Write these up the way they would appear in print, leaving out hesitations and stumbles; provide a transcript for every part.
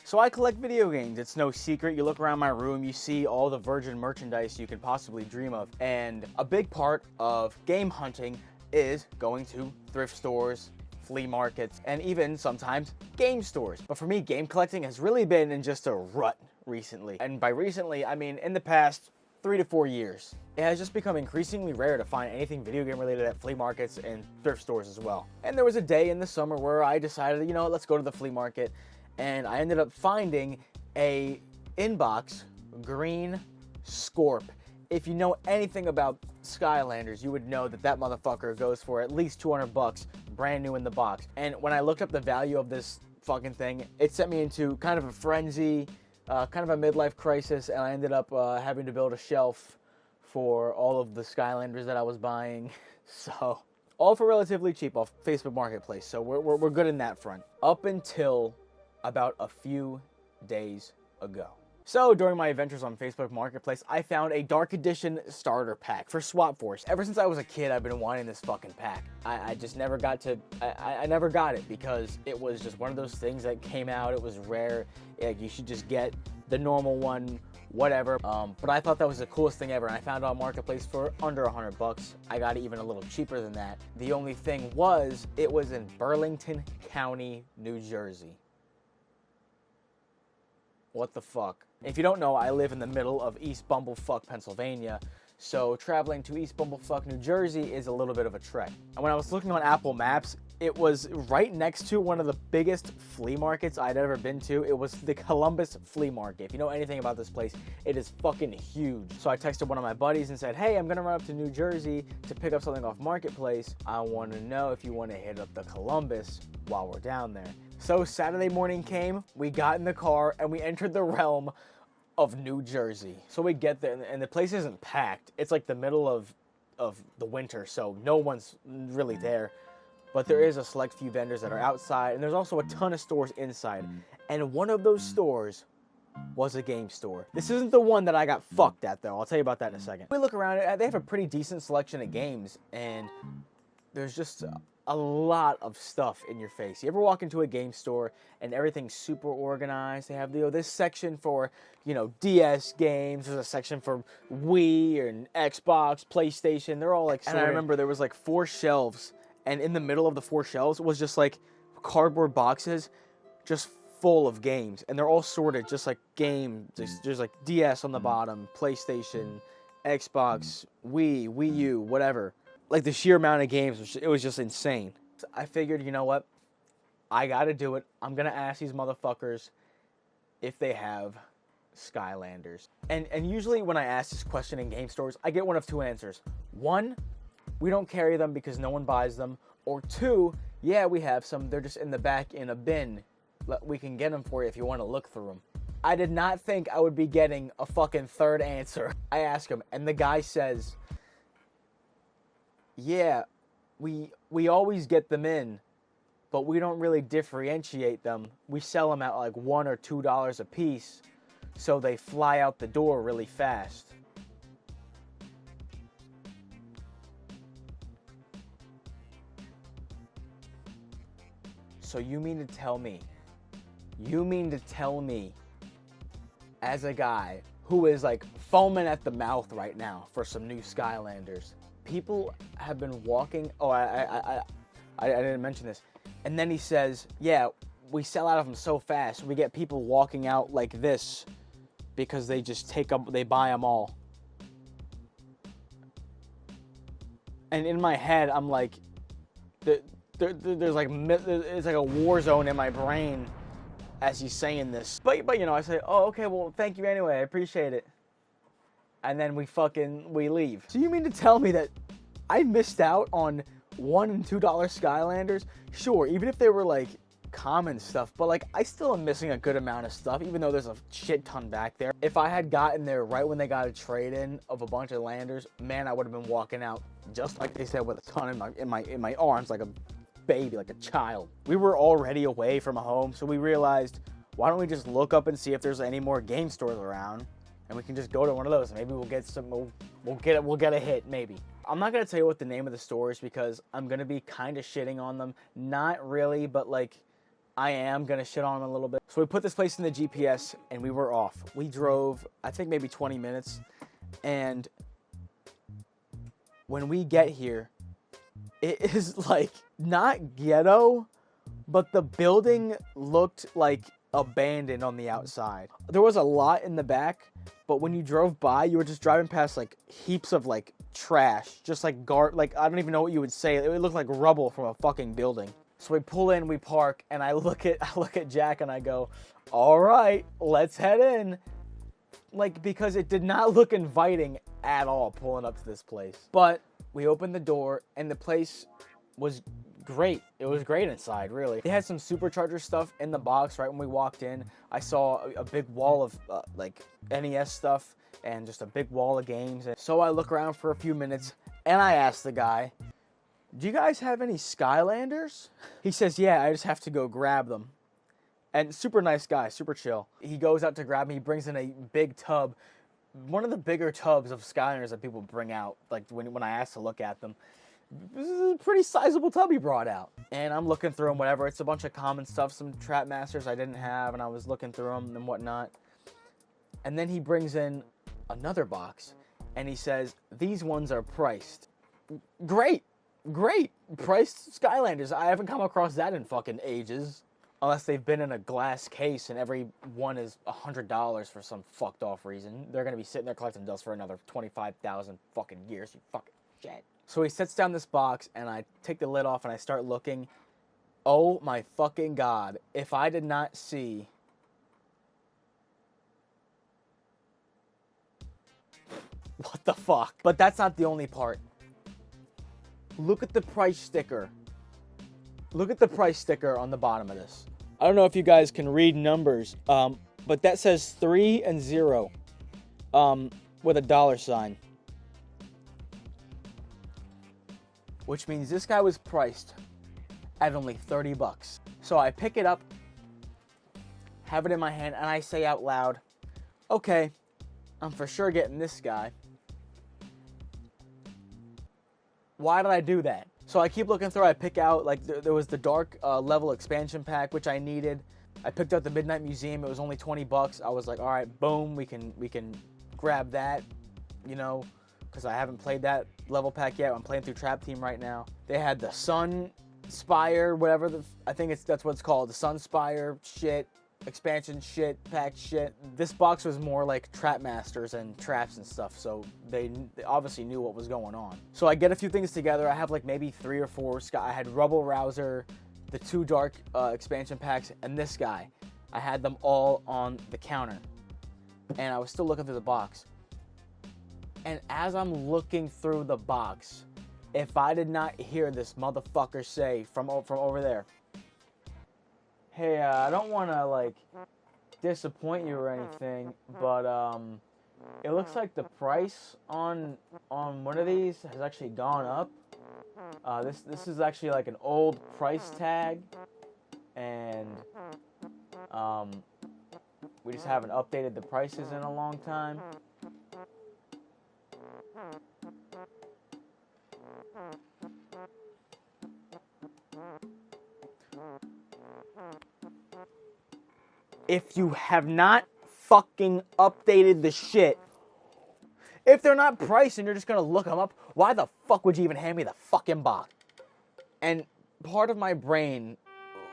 So I collect video games. It's no secret. You look around my room, you see all the Virgin merchandise you can possibly dream of. And a big part of game hunting is going to thrift stores, flea markets, and even sometimes game stores. But for me, game collecting has really been in just a rut recently. And by recently, I mean in the past 3 to 4 years. It has just become increasingly rare to find anything video game related at flea markets and thrift stores as well. And there was a day in the summer where I decided, you know, let's go to the flea market. And I ended up finding a inbox green Scorp. If you know anything about Skylanders, you would know that that motherfucker goes for at least 200 bucks, brand new in the box. And when I looked up the value of this fucking thing, it sent me into kind of a frenzy, kind of a midlife crisis, and I ended up having to build a shelf for all of the Skylanders that I was buying. So, all for relatively cheap off Facebook Marketplace, so we're good in that front. Up until about a few days ago. So, during my adventures on Facebook Marketplace, I found a Dark Edition starter pack for Swap Force. Ever since I was a kid, I've been wanting this fucking pack. I just never got to, I never got it because it was just one of those things that came out, it was rare, like you should just get the normal one, whatever. But I thought that was the coolest thing ever, and I found it on Marketplace for under 100 bucks. I got it even a little cheaper than that. The only thing was, it was in Burlington County, New Jersey. What the fuck? If you don't know, I live in the middle of East Bumblefuck, Pennsylvania, so traveling to East Bumblefuck, New Jersey is a little bit of a trek. And when I was looking on Apple Maps, it was right next to one of the biggest flea markets I'd ever been to. It was the Columbus Flea Market. If you know anything about this place, it is fucking huge. So I texted one of my buddies and said, hey, I'm gonna run up to New Jersey to pick up something off Marketplace. I wanna know if you wanna hit up the Columbus while we're down there. So Saturday morning came, we got in the car, and we entered the realm of New Jersey. So we get there, and the place isn't packed. It's like the middle of the winter, so no one's really there. But there is a select few vendors that are outside, and there's also a ton of stores inside. And one of those stores was a game store. This isn't the one that I got fucked at, though. I'll tell you about that in a second. We look around, they have a pretty decent selection of games, and there's just a lot of stuff in your face. You ever walk into a game store and everything's super organized? They have, you know, this section for, you know, DS games. There's a section for Wii and Xbox, PlayStation. They're all like sorted. And I remember there was like 4 shelves, and in the middle of the 4 shelves was just like cardboard boxes just full of games, and they're all sorted just like games. There's like DS on the bottom, PlayStation, Xbox, Wii U, whatever. Like the sheer amount of games, it was just insane. So I figured, you know what? I gotta do it. I'm gonna ask these motherfuckers if they have Skylanders. And usually when I ask this question in game stores, I get one of 2 answers. 1, we don't carry them because no one buys them. Or 2, yeah, we have some. They're just in the back in a bin. We can get them for you if you want to look through them. I did not think I would be getting a fucking 3rd answer. I ask him, and the guy says, yeah, we always get them in, but we don't really differentiate them. We sell them at like $1 or $2 a piece, so they fly out the door really fast. So you mean to tell me, as a guy who is like foaming at the mouth right now for some new Skylanders, people have been walking. Oh, I didn't mention this. And then he says, yeah, we sell out of them so fast. We get people walking out like this because they just they buy them all. And in my head, I'm like, there's like, it's like a war zone in my brain as he's saying this. But you know, I say, oh, okay, well, thank you anyway. I appreciate it. And then we leave. So you mean to tell me that I missed out on $1 and $2 Skylanders? Sure, even if they were like common stuff, but like I still am missing a good amount of stuff, even though there's a shit ton back there. If I had gotten there right when they got a trade-in of a bunch of Landers, man, I would have been walking out just like they said, with a ton in my arms, like a baby, like a child. We were already away from home, so we realized, why don't we just look up and see if there's any more game stores around? And we can just go to one of those. Maybe we'll get some. We'll get a hit. Maybe. I'm not gonna tell you what the name of the store is because I'm gonna be kind of shitting on them. Not really, but like, I am going to shit on him a little bit. So we put this place in the GPS, and we were off. We drove, I think, maybe 20 minutes. And when we get here, it is, like, not ghetto, but the building looked, like, abandoned on the outside. There was a lot in the back, but when you drove by, you were just driving past, like, heaps of, like, trash. Just, like, like, I don't even know what you would say. It would look like rubble from a fucking building. So we pull in, we park, and I look at Jack and I go, all right, let's head in. Like, because it did not look inviting at all pulling up to this place. But we opened the door, and the place was great. It was great inside, really. They had some supercharger stuff in the box right when we walked in. I saw a big wall of, like, NES stuff and just a big wall of games. And so I look around for a few minutes, and I ask the guy, do you guys have any Skylanders? He says, yeah, I just have to go grab them. And super nice guy, super chill. He goes out to grab me, he brings in a big tub, one of the bigger tubs of Skylanders that people bring out, like when I ask to look at them. This is a pretty sizable tub he brought out. And I'm looking through them, whatever. It's a bunch of common stuff, some Trap Masters I didn't have, and I was looking through them and whatnot. And then he brings in another box, and he says, these ones are priced. Great priced Skylanders. I haven't come across that in fucking ages, unless they've been in a glass case and every one is $100 for some fucked off reason. They're gonna be sitting there collecting dust for another 25,000 fucking years, you fucking shit. So he sets down this box, and I take the lid off and I start looking. Oh my fucking god, if I did not see what the fuck. But that's not the only part. Look at the price sticker. Look at the price sticker on the bottom of this. I don't know if you guys can read numbers, but that says 3 and 0 with a dollar sign. Which means this guy was priced at only 30 bucks. So I pick it up, have it in my hand, and I say out loud, okay, I'm for sure getting this guy. Why did I do that? So I keep looking through. I pick out, like, there was the dark level expansion pack, which I needed. I picked out the Midnight Museum. It was only 20 bucks. I was like, all right, boom, we can grab that, you know, because I haven't played that level pack yet. I'm playing through Trap Team right now. They had the Sun Spire, whatever, I think that's what it's called, the Sun Spire shit, expansion shit, pack shit. This box was more like Trap Masters and traps and stuff, so they obviously knew what was going on. So I get a few things together. I have like maybe 3 or 4. I had Rubble Rouser, the 2 dark expansion packs, and this guy. I had them all on the counter, and I was still looking through the box. And as I'm looking through the box, if I did not hear this motherfucker say from over there, hey, I don't want to, like, disappoint you or anything, but, it looks like the price on one of these has actually gone up. This is actually, like, an old price tag, and, we just haven't updated the prices in a long time. If you have not fucking updated the shit, if they're not priced and you're just gonna look them up, why the fuck would you even hand me the fucking box? And part of my brain,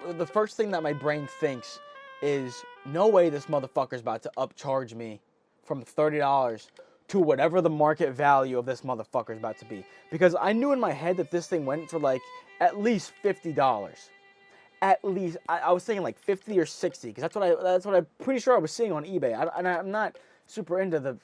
the first thing that my brain thinks is, no way this motherfucker's about to upcharge me from $30 to whatever the market value of this motherfucker's about to be. Because I knew in my head that this thing went for like at least $50. At least, I was thinking like 50 or 60, because that's what I'm pretty sure I was seeing on eBay. I'm not super into the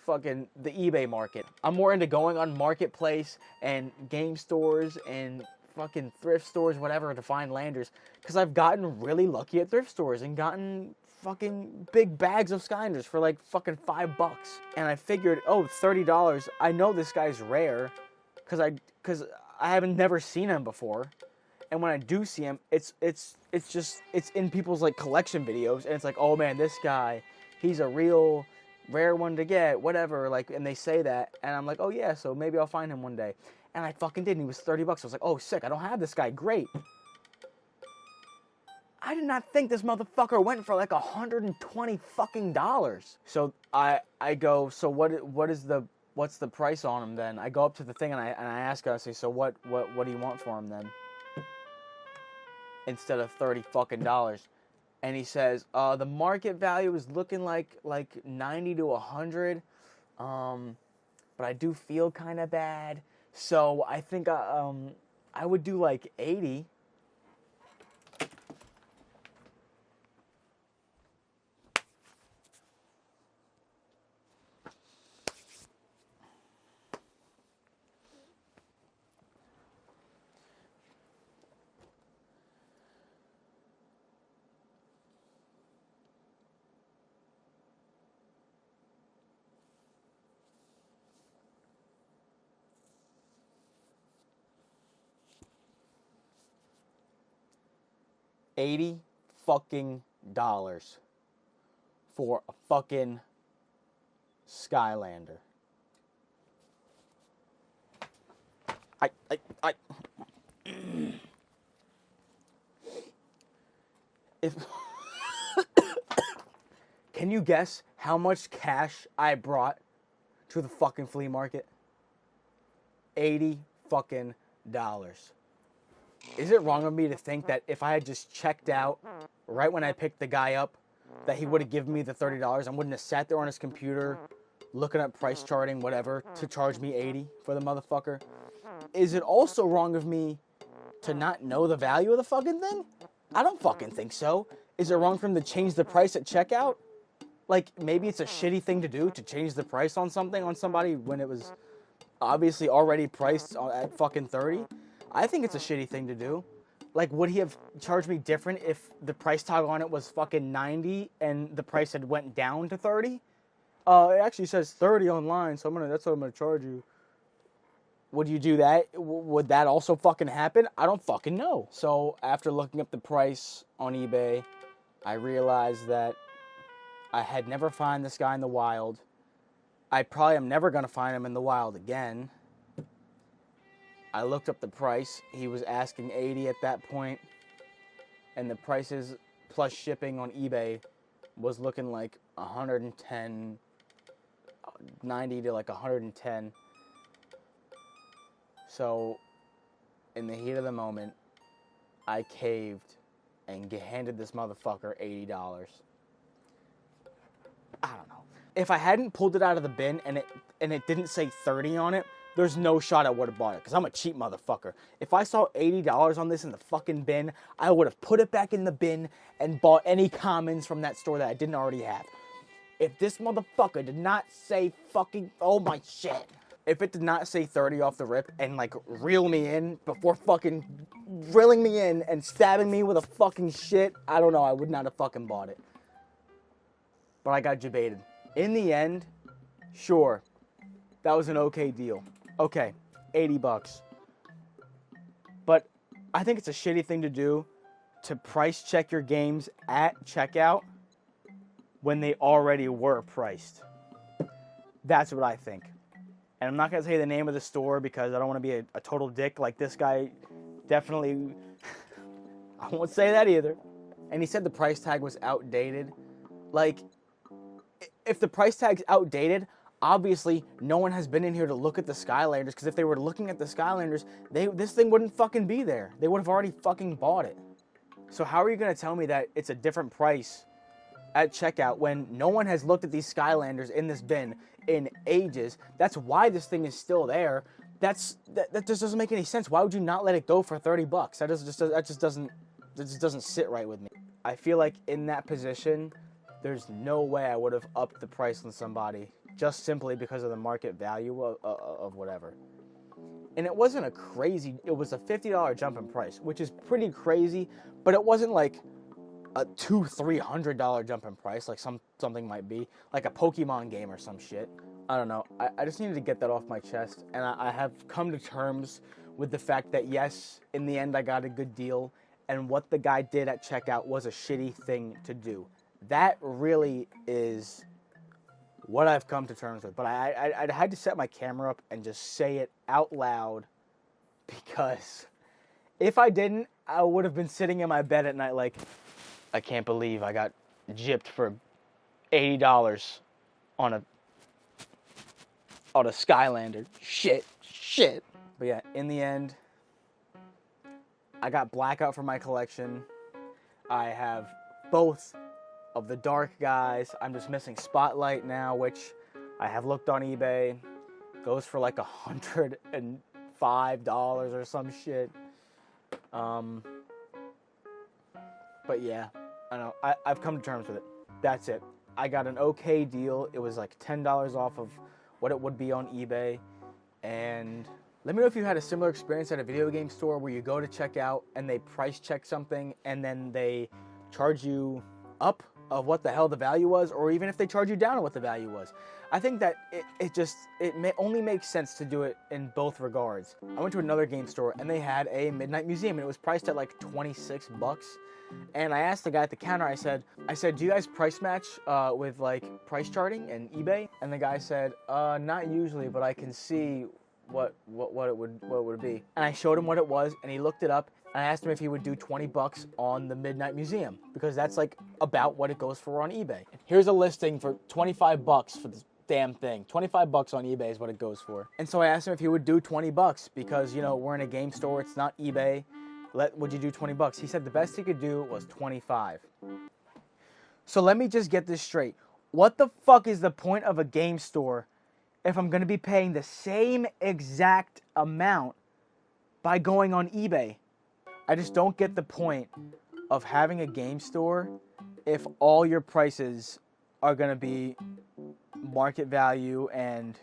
eBay market. I'm more into going on Marketplace and game stores and fucking thrift stores, whatever, to find landers, because I've gotten really lucky at thrift stores and gotten fucking big bags of Skylanders for like fucking $5. And I figured, oh, $30. I know this guy's rare, because I haven't never seen him before. And when I do see him, it's in people's like collection videos, and it's like, oh man, this guy, he's a real rare one to get, whatever, like, and they say that, and I'm like, oh yeah, so maybe I'll find him one day. And I fucking did, and he was $30. I was like, oh sick, I don't have this guy, great. I did not think this motherfucker went for like $120 fucking dollars. So I go, so what's the price on him then? I go up to the thing and I ask her, I say, so what do you want for him then? Instead of $30 fucking dollars. And he says, the market value is looking like 90 to 100. But I do feel kind of bad. So I think I would do like 80. $80 fucking dollars for a fucking Skylander. If can you guess how much cash I brought to the fucking flea market? $80 fucking dollars. Is it wrong of me to think that if I had just checked out right when I picked the guy up, that he would have given me the $30 and wouldn't have sat there on his computer looking at price charting, whatever, to charge me $80 for the motherfucker? Is it also wrong of me to not know the value of the fucking thing? I don't fucking think so. Is it wrong for him to change the price at checkout? Like, maybe it's a shitty thing to do, to change the price on something on somebody when it was obviously already priced at fucking 30. I think it's a shitty thing to do. Like, would he have charged me different if the price tag on it was fucking 90 and the price had went down to 30? It actually says 30 online, so that's what I'm gonna charge you. Would you do that? Would that also fucking happen? I don't fucking know. So after looking up the price on eBay, I realized that I had never found this guy in the wild. I probably am never gonna find him in the wild again. I looked up the price. He was asking 80 at that point, and the prices plus shipping on eBay was looking like 110, 90 to like 110. So, in the heat of the moment, I caved and handed this motherfucker $80. I don't know. If I hadn't pulled it out of the bin and it didn't say 30 on it, there's no shot I would have bought it, because I'm a cheap motherfucker. If I saw $80 on this in the fucking bin, I would have put it back in the bin and bought any commons from that store that I didn't already have. If this motherfucker did not say fucking, oh my shit. If it did not say 30 off the rip and like reel me in before fucking drilling me in and stabbing me with a fucking shit, I don't know, I would not have fucking bought it. But I got jebaited. In the end, sure, that was an okay deal. Okay, $80. But I think it's a shitty thing to do to price check your games at checkout when they already were priced. That's what I think. And I'm not going to say the name of the store because I don't want to be a total dick like this guy. Definitely, I won't say that either. And he said the price tag was outdated. Like, if the price tag's outdated, obviously no one has been in here to look at the Skylanders, because if they were looking at the Skylanders, this thing wouldn't fucking be there. They would have already fucking bought it. So how are you going to tell me that it's a different price at checkout when no one has looked at these Skylanders in this bin in ages? That's why this thing is still there. That just doesn't make any sense. Why would you not let it go for $30? That just doesn't sit right with me. I feel like in that position, there's no way I would have upped the price on somebody just simply because of the market value of whatever. And it wasn't it was a $50 jump in price, which is pretty crazy, but it wasn't like a $200-$300 jump in price like something might be, like a Pokemon game or some shit. I don't know. I just needed to get that off my chest, and I have come to terms with the fact that yes, in the end I got a good deal, and what the guy did at checkout was a shitty thing to do. That really is what I've come to terms with. But I had to set my camera up and just say it out loud, because if I didn't, I would have been sitting in my bed at night like, I can't believe I got gypped for $80 on a Skylander. Shit. But yeah, in the end, I got Blackout for my collection. I have both of the Dark guys. I'm just missing Spotlight now, which I have looked on eBay. Goes for like $105 or some shit. But yeah, I know. I've come to terms with it. That's it. I got an okay deal. It was like $10 off of what it would be on eBay. And let me know if you had a similar experience at a video game store where you go to check out and they price check something and then they charge you up of what the hell the value was, or even if they charge you down on what the value was. I think that it only makes sense to do it in both regards. I went to another game store and they had a Midnight Museum and it was priced at like $26. And I asked the guy at the counter, I said, do you guys price match with like price charting and eBay? And the guy said, not usually, but I can see what it would be. And I showed him what it was and he looked it up. And I asked him if he would do $20 on the Midnight Museum, because that's like about what it goes for on eBay. Here's a listing for $25 for this damn thing. $25 on eBay is what it goes for. And so I asked him if he would do $20 because, you know, we're in a game store, it's not eBay. Would you do $20? He said the best he could do was $25. So let me just get this straight. What the fuck is the point of a game store if I'm going to be paying the same exact amount by going on eBay? I just don't get the point of having a game store if all your prices are going to be market value and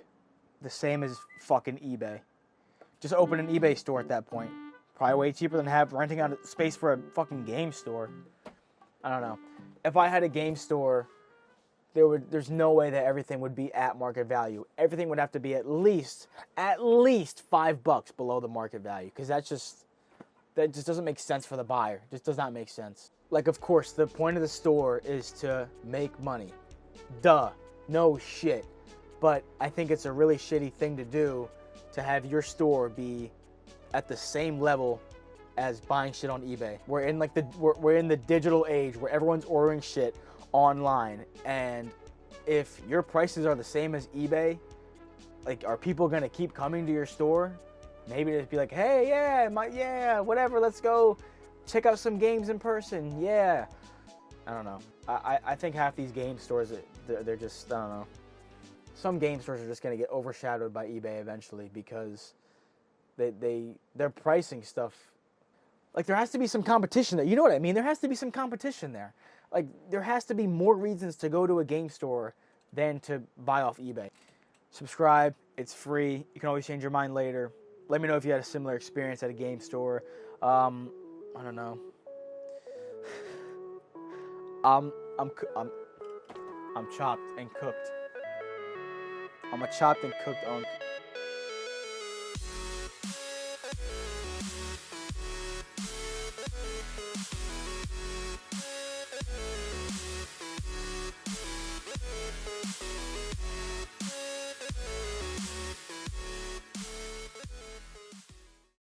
the same as fucking eBay. Just open an eBay store at that point. Probably way cheaper than renting out space for a fucking game store. I don't know. If I had a game store, there's no way that everything would be at market value. Everything would have to be at least $5 below the market value, because that just doesn't make sense for the buyer. It just does not make sense. Like, of course, the point of the store is to make money. Duh. No shit. But I think it's a really shitty thing to do to have your store be at the same level as buying shit on eBay. We're in the digital age where everyone's ordering shit online, and if your prices are the same as eBay, like, are people gonna keep coming to your store? Maybe just be like, hey, whatever, let's go check out some games in person. Yeah. I don't know. I think half these game stores, they're just, I don't know. Some game stores are just going to get overshadowed by eBay eventually, because they're pricing stuff. Like, there has to be some competition there. You know what I mean? There has to be some competition there. Like, there has to be more reasons to go to a game store than to buy off eBay. Subscribe. It's free. You can always change your mind later. Let me know if you had a similar experience at a game store. I don't know. I'm chopped and cooked. I'm a chopped and cooked unk.